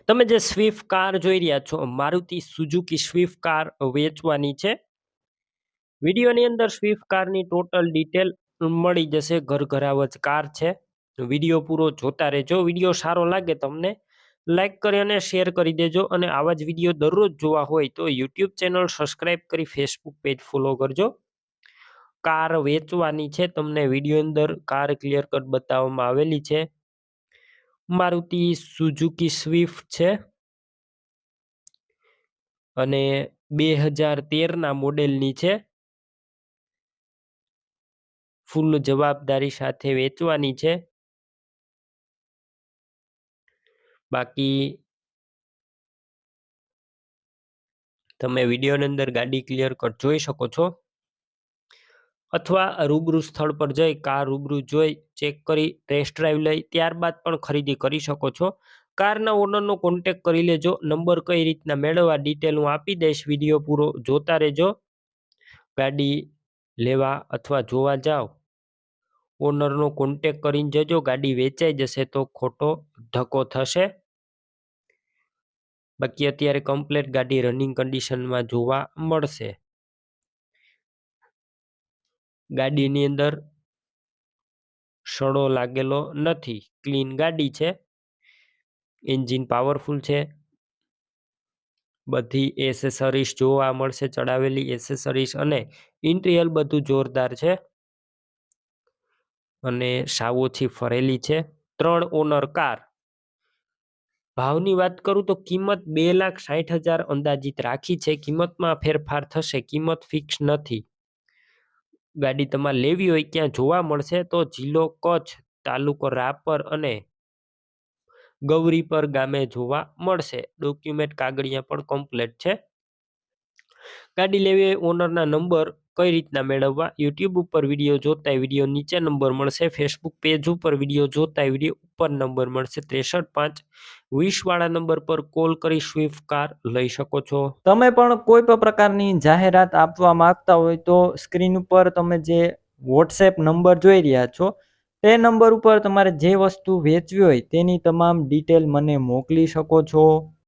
તમે જે Swift car જોઈ રહ્યા છો, મારુતિ સુઝુકી સ્વિફ્ટ કાર વેચવાની છે. વિડીયોની અંદર સ્વિફ્ટ કારની ટોટલ ડિટેલ મળી જશે. ઘરઘરાવ જ કાર છે. વિડીયો પૂરો જોતા રહેજો. વિડીયો સારો લાગે તમને લાઈક કરી અને શેર કરી દેજો. અને આવા જ વિડીયો દરરોજ જોવા હોય તો યુટ્યુબ ચેનલ સબસ્ક્રાઈબ કરી ફેસબુક પેજ ફોલો કરજો. કાર વેચવાની છે. તમને વિડીયો અંદર કાર ક્લિયર કટ બતાવવામાં આવેલી છે. મારુતિ સુઝુકી સ્વિફ્ટ છે અને 2013ના મોડેલની છે. ફૂલ જવાબદારી સાથે વેચવાની છે. બાકી તમે વિડીયોની અંદર ગાડી ક્લિયર કટ જોઈ શકો છો, અથવા રૂબરૂ સ્થળ પર જઈ કાર રૂબરૂ જોઈ ચેક કરી ટેસ્ટ ડ્રાઈવ લઈ ત્યારબાદ પણ ખરીદી કરી શકો છો. કારના ઓનરનો કોન્ટેક કરી લેજો. નંબર કઈ રીતના મેળવવા ડિટેલ હું આપી દઈશ. વિડીયો પૂરો જોતા રહેજો. ગાડી લેવા અથવા જોવા જાઓ, ઓનરનો કોન્ટેક કરીને જજો. ગાડી વેચાઈ જશે તો ખોટો ધક્કો થશે. બાકી અત્યારે કમ્પ્લીટ ગાડી રનિંગ કન્ડિશનમાં જોવા મળશે. ગાડીની અંદર સડો લાગેલો નથી. ક્લીન ગાડી છે. એન્જિન પાવરફુલ છે. બધી એસેસરીઝ જોવા મળશે. ચડાવેલી એસેસરીઝ અને ઇન્ટિરિયર બધું જોરદાર છે અને સાવ ઓછી ફરેલી છે. 3 ઓનર કાર. ભાવની વાત કરું તો કિંમત 2,60,000 અંદાજિત રાખી છે. કિંમતમાં ફેરફાર થશે. કિંમત ફિક્સ નથી. ગાડી તમારે લેવી હોય ક્યાં જોવા મળશે તો જિલ્લો કચ્છ, તાલુકો રાપર અને ગૌરીપર ગામે જોવા મળશે. ડોક્યુમેન્ટ કાગળિયા પણ કમ્પ્લીટ છે. ગાડી લેવી હોય ઓનરના નંબર કઈ રીતના મેળવવા? યુટ્યુબ ઉપર વિડીયો જોતા વિડીયો નીચે નંબર મળશે. ફેસબુક પેજ ઉપર વિડીયો જોતા વિડીયો ઉપર નંબર મળશે. 63,520 વાળા નંબર પર કોલ કરી સ્વિફ્ટ કાર લઈ શકો છો. તમે પણ કોઈ પણ પ્રકારની જાહેરાત આપવા માંગતા હોય તો સ્ક્રીન ઉપર તમે જે વોટ્સએપ નંબર જોઈ રહ્યા છો તે નંબર ઉપર તમારે જે વસ્તુ વેચવી હોય તેની તમામ ડિટેલ મને મોકલી શકો છો.